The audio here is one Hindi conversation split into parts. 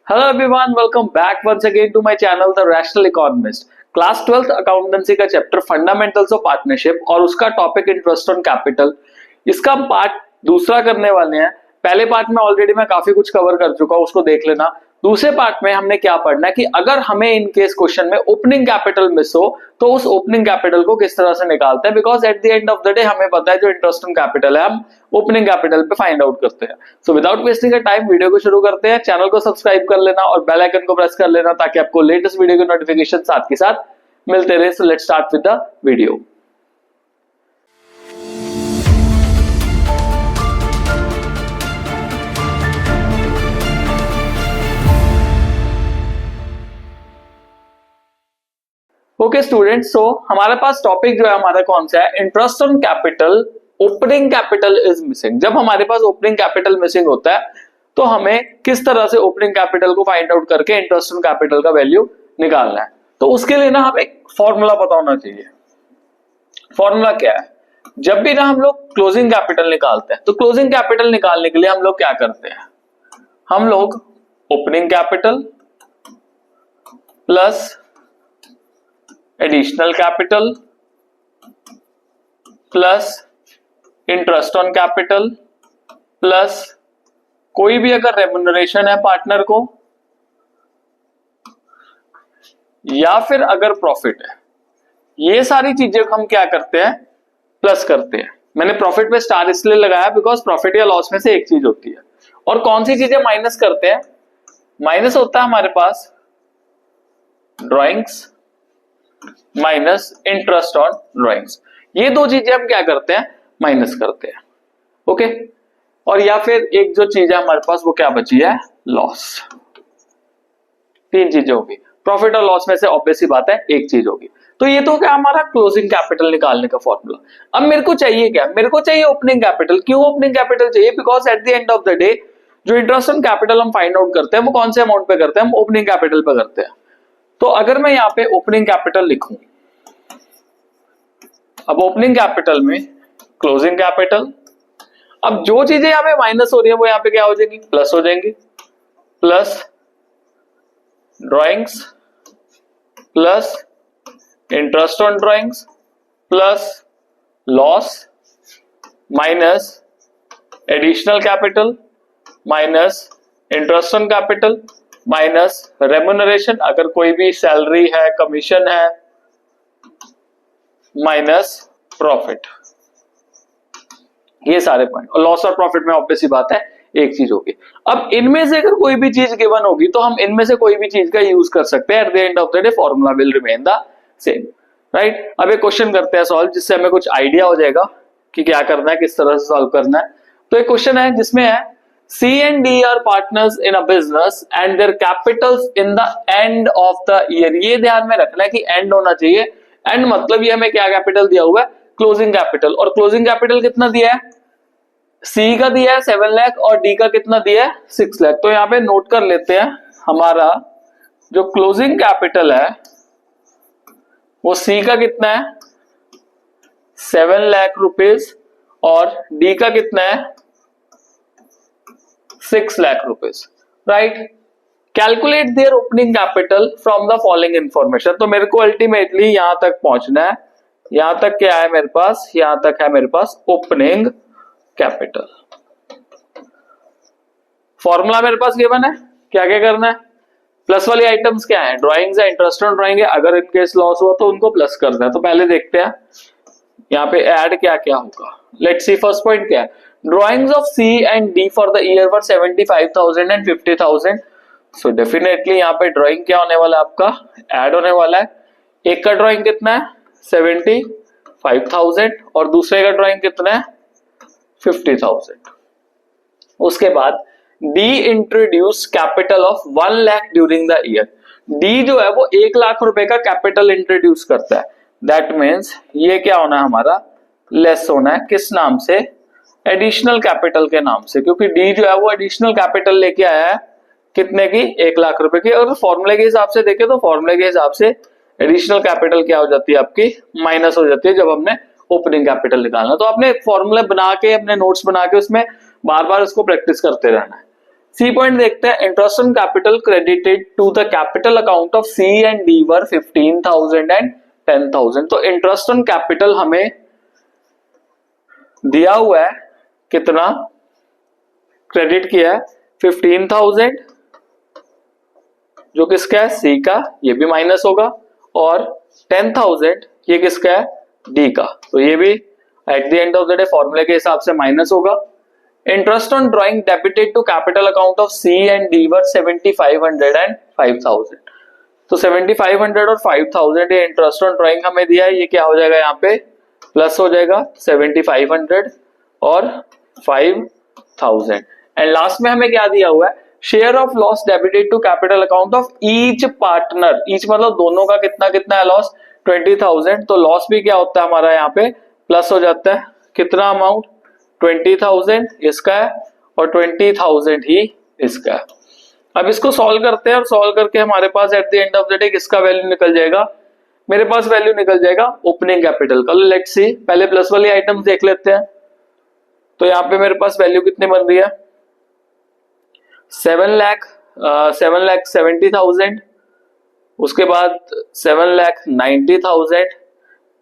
Hello everyone, welcome back once again to my channel The Rational Economist. Class 12th accountancy का चैप्टर फंडामेंटल्स ऑफ पार्टनरशिप और उसका टॉपिक इंटरेस्ट ऑन कैपिटल, इसका हम पार्ट दूसरा करने वाले हैं। पहले पार्ट में ऑलरेडी मैं काफी कुछ कवर कर चुका हूं, उसको देख लेना। दूसरे पार्ट में हमने क्या पढ़ना है कि अगर हमें इन केस क्वेश्चन में ओपनिंग कैपिटल मिस हो तो उस ओपनिंग कैपिटल को किस तरह से निकालते हैं, because at the end of the day हमें पता है जो इंटरेस्ट ऑन कैपिटल है हम ओपनिंग कैपिटल पे फाइंड आउट करते हैं। So without wasting a time video को शुरू करते हैं। चैनल को सब्सक्राइब कर लेना और बेल आइकन को प्रेस कर लेना ताकि आपको लेटेस्ट वीडियो के नोटिफिकेशन साथ के साथ मिलते रहे। So let's start with the video. Okay students, so हमारे पास टॉपिक जो है हमारा कौन सा है, interest on capital. Opening capital is missing. जब हमारे पास ओपनिंग कैपिटल मिसिंग होता है तो हमें किस तरह से ओपनिंग कैपिटल को फाइंड आउट करके इंटरेस्ट ऑन कैपिटल का वैल्यू निकालना है। तो उसके लिए ना हमें एक फॉर्मूला पता होना चाहिए। फॉर्मूला क्या है, जब भी ना हम लोग क्लोजिंग कैपिटल निकालते हैं तो क्लोजिंग कैपिटल निकालने के लिए हम लोग क्या करते हैं, हम लोग opening capital plus additional capital plus interest on capital plus कोई भी अगर रेम्यूनरेशन है पार्टनर को या फिर अगर प्रॉफिट है, ये सारी चीजें हम क्या करते हैं, प्लस करते हैं। मैंने प्रॉफिट पे स्टार इसलिए लगाया बिकॉज प्रॉफिट या लॉस में से एक चीज होती है। और कौन सी चीजें माइनस करते हैं, माइनस होता है हमारे पास drawings minus interest on drawings. ये दो चीजें हम क्या करते हैं, माइनस करते हैं। ओके, और या फिर एक जो चीज है हमारे पास वो क्या बची है, लॉस। तीन चीजें होगी, प्रॉफिट और लॉस में से ऑब्वियस ही बात है एक चीज होगी। तो ये तो क्या हमारा क्लोजिंग कैपिटल निकालने का फॉर्मूला। अब मेरे को चाहिए क्या, मेरे को चाहिए ओपनिंग कैपिटल। क्यों ओपनिंग कैपिटल चाहिए, because at the end of the day जो इंटरेस्ट ऑन कैपिटल हम फाइंड आउट करते हैं वो कौन से अमाउंट पे करते हैं, हम ओपनिंग कैपिटल पे करते हैं। तो अगर मैं यहाँ पे ओपनिंग कैपिटल लिखूं, अब ओपनिंग कैपिटल में क्लोजिंग कैपिटल, अब जो चीजें यहाँ पे माइनस हो रही है वो यहाँ पे क्या हो जाएंगी, प्लस हो जाएंगी। Plus drawings plus interest on drawings plus loss minus additional capital minus interest on capital minus remuneration, अगर कोई भी सैलरी है, कमीशन है, माइनस प्रॉफिट। ये सारे पॉइंट, और लॉस और प्रॉफिट में ऑब्वियस ही बात है एक चीज होगी। अब इनमें से अगर कोई भी चीज गिवन होगी तो हम इनमें से कोई भी चीज का यूज कर सकते हैं। Eight the end of the day formula will remain the same, right. अब एक क्वेश्चन करते हैं सॉल्व, जिससे हमें कुछ आइडिया हो जाएगा कि क्या करना है, किस तरह से सॉल्व करना है। तो एक क्वेश्चन है जिसमें है C and D are partners in a business and their capitals in the end of the year। ये ध्यान में रखना है कि एंड होना चाहिए। एंड मतलब ये हमें क्या कैपिटल दिया हुआ है, क्लोजिंग कैपिटल। और क्लोजिंग कैपिटल कितना दिया है, C का दिया है 7 लाख और D का कितना दिया है 6 लाख। तो यहाँ पे नोट कर लेते हैं, हमारा जो क्लोजिंग कैपिटल है वो C का कितना है 7 लाख रुपीज और D का कितना है 6 lakh rupees, right. Calculate their opening capital from the following information. तो मेरे को अल्टीमेटली यहां तक पहुंचना है। यहां तक क्या है मेरे पास, यहां तक है मेरे पास ओपनिंग कैपिटल। फॉर्मूला मेरे पास गिवन है, क्या क्या करना है, प्लस वाली आइटम्स क्या है, ड्राइंग्स है, इंटरेस्ट ऑन ड्राइंग है, अगर इनकेस लॉस हुआ तो उनको प्लस करना है। तो पहले देखते हैं यहाँ पे ऐड क्या क्या होगा। लेट्स सी, फर्स्ट पॉइंट क्या है, drawings of C and D for the year were 75,000 and 50,000। So definitely यहाँ पे ड्राइंग क्या होने वाला है, आपका ऐड होने वाला है। एक का ड्राइंग कितना है 75,000 और दूसरे का ड्राइंग कितना है 50,000। उसके बाद D introduce capital of 1 lakh during the year. D जो है वो 1 लाख रुपए का कैपिटल इंट्रोड्यूस करता है। दैट मीन्स ये क्या होना है हमारा, लेस होना है, किस नाम से, एडिशनल कैपिटल के नाम से। क्योंकि D जो है वो एडिशनल कैपिटल लेके आया है कितने की, 1 लाख रुपए की। अगर फॉर्मूले के हिसाब से देखें तो फॉर्मूले के हिसाब से एडिशनल कैपिटल क्या हो जाती है आपकी, माइनस हो जाती है जब हमने ओपनिंग कैपिटल निकालना। तो आपने फॉर्मूला बना के, अपने नोट्स बना के उसमें बार बार इसको प्रैक्टिस करते रहना है। सी पॉइंट देखते हैं, interest on capital credited to the capital account of C and D were 15,000 and 10,000। तो इंटरेस्ट ऑन कैपिटल हमें दिया हुआ है, कितना क्रेडिट किया है 15,000, जो किसका है सी का, ये भी माइनस होगा, और 10,000 ये किसका है डी का, तो ये भी at the end of the day फॉर्मूले के हिसाब से माइनस होगा। Interest on drawing debited to capital account of C and D were 7,500 and 5,000। तो 7,500 और 5,000 ये इंटरेस्ट ऑन ड्राइंग हमें दिया है, ये क्या हो जाएगा यहाँ पे प्लस हो जाएगा 7,500 और 5,000। एंड लास्ट में हमें क्या दिया हुआ है, share of loss debited to capital account of each partner, each मतलब दोनों का कितना कितना है लॉस 20,000। तो लॉस भी क्या होता है हमारा यहाँ पे प्लस हो जाता है, कितना अमाउंट 20,000 इसका है और 20,000 ही इसका है। अब इसको सॉल्व करते हैं और सॉल्व करके हमारे पास at the end of the day किसका वैल्यू निकल जाएगा, मेरे पास वैल्यू निकल जाएगा ओपनिंग कैपिटल का। लेट्स सी, पहले प्लस वाली आइटम्स देख लेते हैं। तो यहाँ पे मेरे पास वैल्यू कितनी बन रही है 7,70,000, उसके बाद 7,90,000,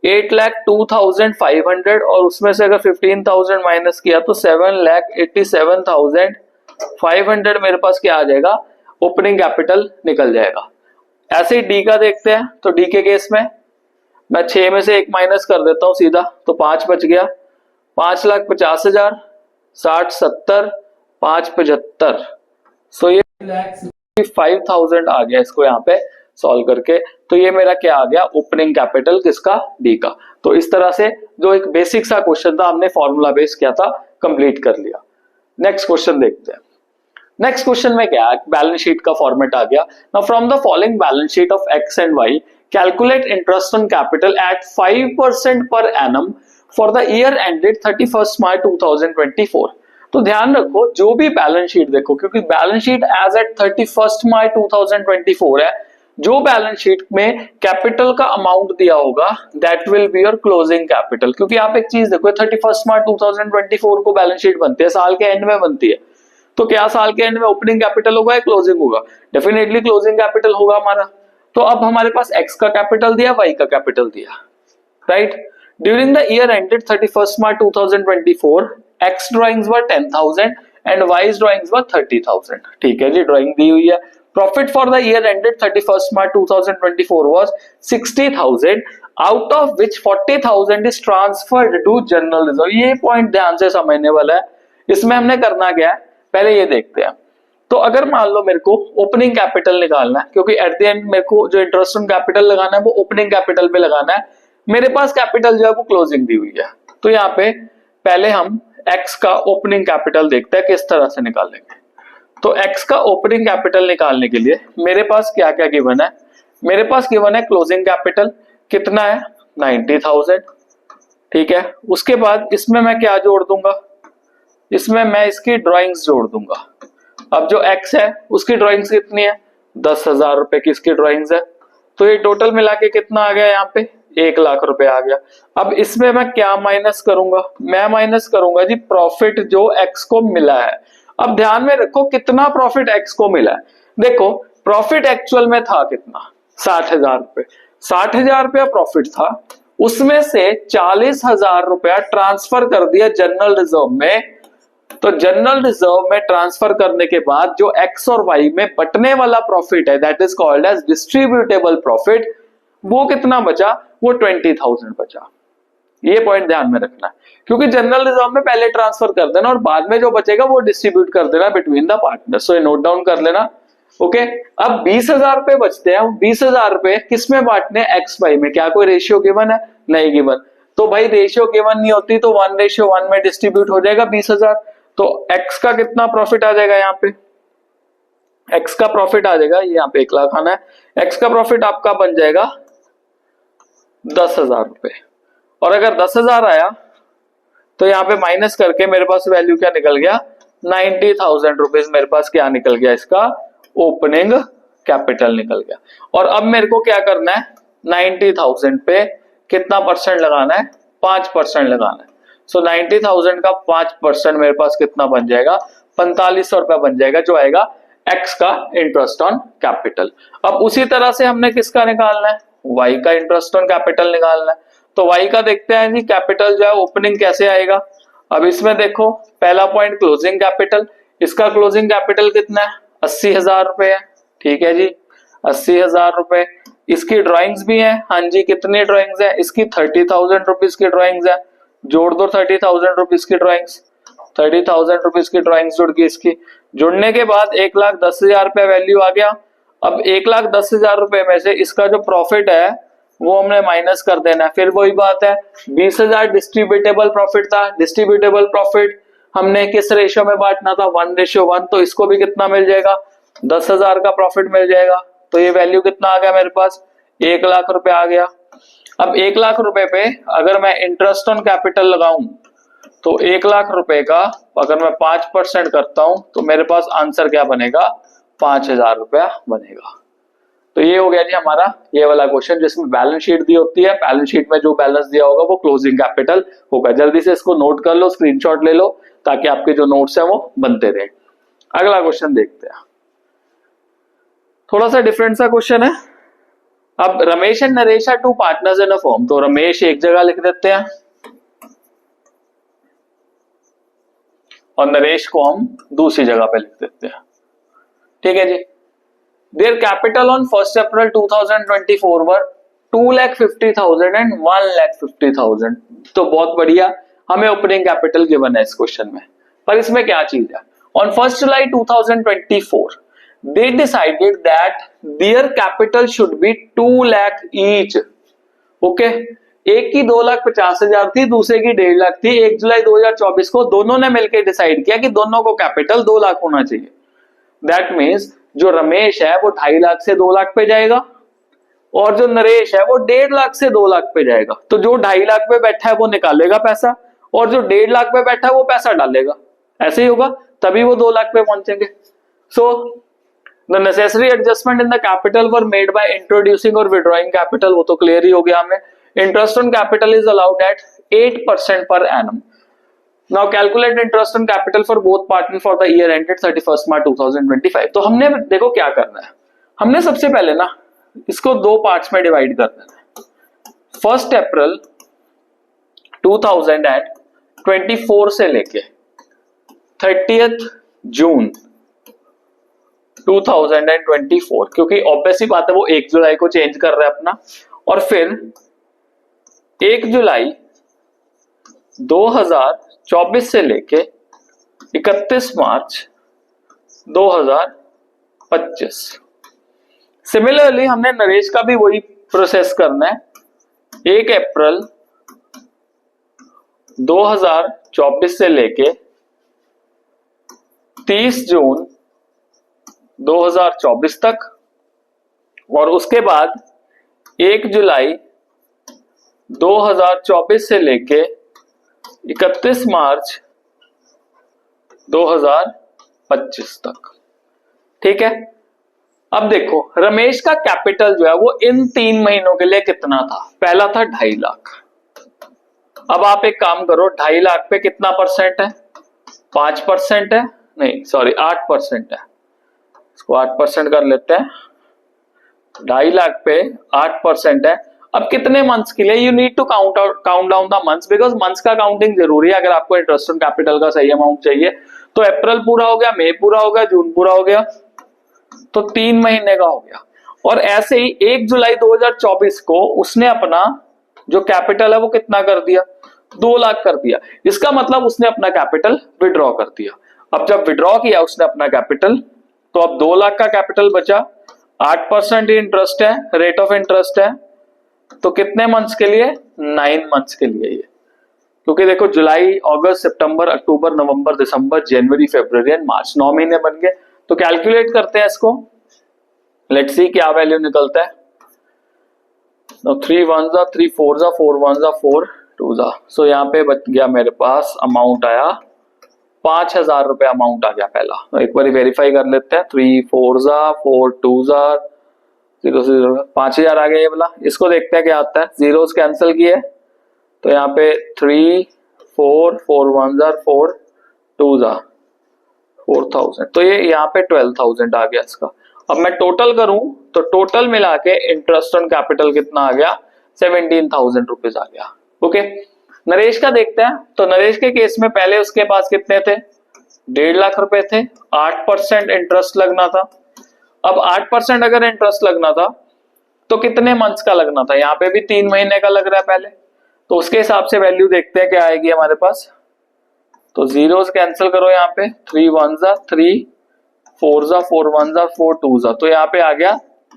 8,02,500 और उसमें से अगर 15,000 माइनस किया तो 7,87,500 मेरे पास क्या आ जाएगा ओपनिंग कैपिटल निकल जाएगा। ऐसे ही डी का देखते हैं। तो डी के केस में मैं 6 में से 1 माइनस कर देता हूं सीधा, तो 5 बच गया, 5,50,000, 60, 70, 5, 75, सो ये 5,000 आ गया इसको यहाँ पे सॉल्व करके। तो ये मेरा क्या आ गया ओपनिंग कैपिटल किसका डी का। तो इस तरह से जो एक बेसिक सा क्वेश्चन था हमने फॉर्मूला बेस किया था, कंप्लीट कर लिया। नेक्स्ट क्वेश्चन देखते हैं। नेक्स्ट क्वेश्चन में क्या है, बैलेंस शीट का फॉर्मेट आ गया। Now from the following balance sheet of X and Y calculate interest on capital at 5% per annum for the year ended 31 March 2024। तो ध्यान रखो जो भी बैलेंस शीट देखो, क्योंकि balance sheet as eight 31 March 2024 है, जो बैलेंस शीट में कैपिटल का अमाउंट दिया होगा that will be your closing capital. क्योंकि आप एक चीज देखो 31 मार्च 2024 को बैलेंस शीट बनती है, साल के एंड में बनती है, तो क्या साल के एंड में ओपनिंग कैपिटल होगा या क्लोजिंग होगा, डेफिनेटली क्लोजिंग कैपिटल होगा हमारा। तो अब हमारे पास एक्स का कैपिटल दिया, वाई का कैपिटल दिया, right. During the year ended 31 March 2024 X drawings were 10,000 and Y's drawings were 30,000। ठीक है जी, ड्राइंग दी हुई है। Profit for the year ended 31 March 2024 was 60,000 out of which 40,000 is transferred to general reserve. ये पॉइंट ध्यान से समझने वाला है। इसमें हमने करना क्या है पहले ये देखते हैं। तो अगर मान लो मेरे को ओपनिंग कैपिटल निकालना है, क्योंकि एट द एंड मेरे को जो इंटरेस्ट ऑन कैपिटल लगाना है वो ओपनिंग कैपिटल पे लगाना है, मेरे पास कैपिटल जो है वो क्लोजिंग दी हुई है। तो यहाँ पे पहले हम एक्स का ओपनिंग कैपिटल देखते हैं किस तरह से निकालेंगे। तो एक्स का ओपनिंग कैपिटल निकालने के लिए मेरे पास क्या क्या गिवन है, मेरे पास गिवन है क्लोजिंग कैपिटल कितना है 90,000, ठीक है। उसके बाद इसमें मैं क्या जोड़ दूंगा, इसमें मैं इसकी ड्राइंग्स जोड़ दूंगा। अब जो एक्स है उसकी ड्राइंग्स कितनी है 10,000 रुपए की इसकी ड्राइंग्स है, तो ये टोटल मिला के कितना आ गया यहाँ पे 1 लाख रुपए आ गया। अब इसमें मैं क्या माइनस करूंगा, मैं माइनस करूंगा जी प्रॉफिट जो एक्स को मिला है। अब ध्यान में रखो कितना प्रॉफिट एक्स को मिला है। देखो प्रॉफिट एक्चुअल में था कितना 60,000 रुपए, 60,000 रुपया प्रॉफिट था, उसमें से 40,000 रुपया ट्रांसफर कर दिया जनरल रिजर्व में। तो जनरल रिजर्व में ट्रांसफर करने के बाद जो एक्स और वाई में बटने वाला प्रॉफिट है that is called as distributable profit, वो कितना बचा, वो 20,000 बचा। ये पॉइंट ध्यान में रखना है, क्योंकि जनरल रिजर्व में पहले ट्रांसफर कर देना और बाद में जो बचेगा वो डिस्ट्रीब्यूट कर देना बिटवीन द पार्टनर। सो ये नोट डाउन कर लेना, ओके। अब 20,000 रुपए बचते हैं, 20,000 रुपए किसमें बांटने, एक्स वाई में। क्या कोई रेशियो गिवन है, नहीं गिवन। तो भाई रेशियो गिवन नहीं होती तो 1:1 में डिस्ट्रीब्यूट हो जाएगा 20,000। तो एक्स का कितना प्रॉफिट आ जाएगा, यहाँ पे एक्स का प्रॉफिट आ जाएगा, यहाँ पे 1 लाख आना है, एक्स का प्रॉफिट आपका बन जाएगा 10,000 रुपए। और अगर 10,000 आया तो यहाँ पे माइनस करके मेरे पास वैल्यू क्या निकल गया 90,000 रुपीज मेरे पास क्या निकल गया, इसका ओपनिंग कैपिटल निकल गया। और अब मेरे को क्या करना है 90,000 पे कितना परसेंट लगाना है, 5% लगाना है। सो 90,000 का 5% मेरे पास कितना बन जाएगा 4500 रुपया बन जाएगा, जो आएगा एक्स का इंटरेस्ट ऑन कैपिटल। अब उसी तरह से हमने किसका निकालना है, वाई का इंटरेस्ट ऑन कैपिटल निकालना है। तो वाई का देखते हैं जी, कैपिटल जो है ओपनिंग कैसे आएगा। अब इसमें देखो पहला पॉइंट क्लोजिंग कैपिटल, इसका क्लोजिंग कैपिटल कितना है, 80,000 रुपए है, ठीक है जी 80,000 रुपए। इसकी ड्राइंग्स भी है, हाँ जी कितनी ड्राइंग्स है, इसकी 30,000 रुपीज की ड्राइंग्स है, जोड़ दो 30,000 रुपीज की ड्राइंग्स, 30,000 रुपीज की ड्राइंग्स जुड़ गई। इसकी जुड़ने के बाद 1,10,000 रुपया वैल्यू आ गया। अब 1,10,000 रुपए में से इसका जो प्रॉफिट है वो हमने माइनस कर देना है। फिर वही बात है, 20,000 डिस्ट्रीब्यूटेबल प्रॉफिट था, डिस्ट्रीब्यूटेबल प्रॉफिट हमने किस रेशियो में बांटना था, 1:1, तो इसको भी कितना मिल जाएगा, 10,000 का प्रॉफिट मिल जाएगा। तो ये वैल्यू कितना आ गया मेरे पास, 1,00,000 रुपए आ गया। अब 1,00,000 रुपए पे अगर मैं इंटरेस्ट ऑन कैपिटल लगाऊं तो 1,00,000 रुपए का अगर मैं 5% करता हूं तो मेरे पास आंसर क्या बनेगा, 5,000 रुपया बनेगा। तो ये हो गया जी हमारा ये वाला क्वेश्चन जिसमें बैलेंस शीट दी होती है, बैलेंस शीट में जो बैलेंस दिया होगा वो क्लोजिंग कैपिटल होगा। जल्दी से इसको नोट कर लो, स्क्रीनशॉट ले लो ताकि आपके जो नोट्स है वो बनते रहे। अगला क्वेश्चन देखते हैं, थोड़ा सा डिफरेंट सा क्वेश्चन है। अब Ramesh and Naresh are 2 partners in a firm, तो रमेश एक जगह लिख देते हैं और नरेश को हम दूसरी जगह पे लिख देते हैं, ठीक है जी। Their capital on 1 April 2024 were 2,50,000 and 1,50,000। तो बहुत बढ़िया, हमें ओपनिंग कैपिटल गिवन है इस क्वेश्चन में, पर इसमें क्या चीज है, on 1 July 2024 they decided that their capital should be 2 lakh each। Okay, एक की 2,50,000 थी, दूसरे की 1.5 लाख थी। 1 जुलाई 2024 को दोनों ने मिलकर डिसाइड किया कि दोनों को कैपिटल 2 लाख होना चाहिए। दैट मीन्स जो रमेश है वो 2.5 लाख से 2 लाख पे जाएगा और जो नरेश है वो 1.5 लाख से 2 लाख पे जाएगा। तो जो 2.5 लाख पे बैठा है वो निकालेगा पैसा और जो 1.5 लाख पे बैठा है वो पैसा डालेगा। ऐसे ही होगा, तभी वो 2 लाख पे पहुंचेंगे। सो The necessary adjustment in the capital were made by introducing or withdrawing capital, वो तो क्लियर ही हो गया हमें। Interest on capital is allowed at 8% per annum. Now calculate interest on capital for both partners for the year ended 31st March 2025। तो हमने देखो क्या करना है, हमने सबसे पहले ना इसको 2 पार्ट्स में डिवाइड कर देना है। 1 अप्रैल 2024 से लेके 30th जून 2024, क्योंकि ऑब्वियस ही बात है वो 1 जुलाई को चेंज कर रहे हैं अपना, और फिर 1 जुलाई 2024 से लेके 31 मार्च 2025। सिमिलरली हमने नरेश का भी वही प्रोसेस करना है। 1 अप्रैल 2024 से लेके 30 जून 2024 तक, और उसके बाद 1 जुलाई 2024 से लेके 31 मार्च 2025 तक, ठीक है। अब देखो रमेश का कैपिटल जो है वो इन 3 महीनों के लिए कितना था, पहला था 2.5 लाख। अब आप एक काम करो, 2.5 लाख पे कितना परसेंट है, 5% है, नहीं सॉरी 8% है, इसको 8% कर लेते हैं। 2.5 लाख पे 8% है। अब कितने मंथ्स के लिए, you need to count down the months, because months का काउंटिंग जरूरी है अगर आपको इंटरेस्ट ऑन कैपिटल का सही अमाउंट चाहिए। तो अप्रैल पूरा हो गया, मई पूरा हो गया, जून पूरा हो गया, तो 3 महीने का हो गया। और ऐसे ही 1 जुलाई 2024 को उसने अपना जो कैपिटल है वो कितना कर दिया, 2 लाख कर दिया। इसका मतलब उसने अपना कैपिटल विड्रॉ कर दिया। अब जब विड्रॉ किया उसने अपना कैपिटल, तो अब 2 लाख का कैपिटल बचा, 8% इंटरेस्ट है, रेट ऑफ इंटरेस्ट है, तो कितने मंथ्स के लिए, 9 मंथ्स के लिए ये, क्योंकि देखो जुलाई, अगस्त, सितंबर, अक्टूबर, नवंबर, दिसंबर, जनवरी, फरवरी एंड मार्च, 9 महीने बन गए। तो कैलकुलेट करते हैं इसको, लेट्स सी क्या वैल्यू निकलता है। 3 1 जा 3 4 जा 4 1 जा 4 2 जा, सो यहाँ पे बच गया मेरे पास अमाउंट आया 5,000 रुपए अमाउंट आ गया पहला। तो एक बार वेरीफाई कर लेते हैं, 3 4 जा 4 2 जा 0 0 5,000 आ गया ये वाला। इसको देखते हैं क्या आता है, जीरोस कैंसिल किए तो यहाँ पे 3 4 4 1 जा 4 2 जा 4000, तो ये यहाँ पे 12,000 आ गया इसका। अब मैं टोटल करूं तो टोटल मिला के इंटरेस्ट ऑन कैपिटल कितना आ गया, 17,000 रुपीज आ गया। ओके, नरेश का देखते हैं। तो नरेश के केस में पहले उसके पास कितने थे, 1.5 लाख रुपए थे, 8% इंटरेस्ट लगना था। अब 8% अगर इंटरेस्ट लगना था तो कितने मंथ्स का लगना था, यहाँ पे भी 3 महीने का लग रहा है पहले, तो उसके हिसाब से वैल्यू देखते हैं क्या आएगी हमारे पास। तो जीरोस कैंसिल करो, यहाँ पे 3 1 जा 3, 4 जा 4 1 जा 4 2 जा, तो यहाँ पे आ गया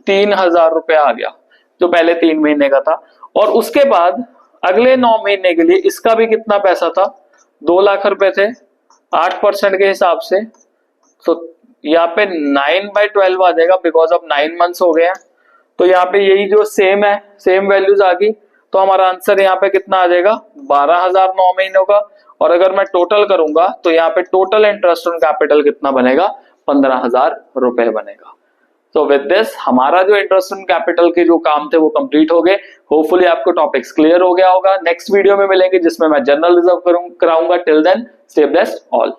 3,000 रुपए आ गया जो पहले 3 महीने का था। और उसके बाद अगले 9 महीने के लिए इसका भी कितना पैसा था, 2 लाख रुपए थे 8% के हिसाब से। तो यहाँ पे 9/12 आ जाएगा बिकॉज अब 9 मंथ्स हो गए हैं। तो यहाँ पे यही जो सेम है, सेम वैल्यूज आ गई, तो हमारा आंसर यहाँ पे कितना आ जाएगा, 12,000 9 महीनों का। और अगर मैं टोटल करूंगा तो यहाँ पे टोटल इंटरेस्ट ऑन कैपिटल कितना बनेगा, 15,000 रुपए बनेगा। तो विद दिस हमारा जो इंटरेस्ट ऑन कैपिटल के जो काम थे वो कंप्लीट हो गए। होपफुली आपको टॉपिक्स क्लियर हो गया होगा। नेक्स्ट वीडियो में मिलेंगे जिसमें मैं जनरल रिजर्व कराऊंगा। Till then stay blessed all.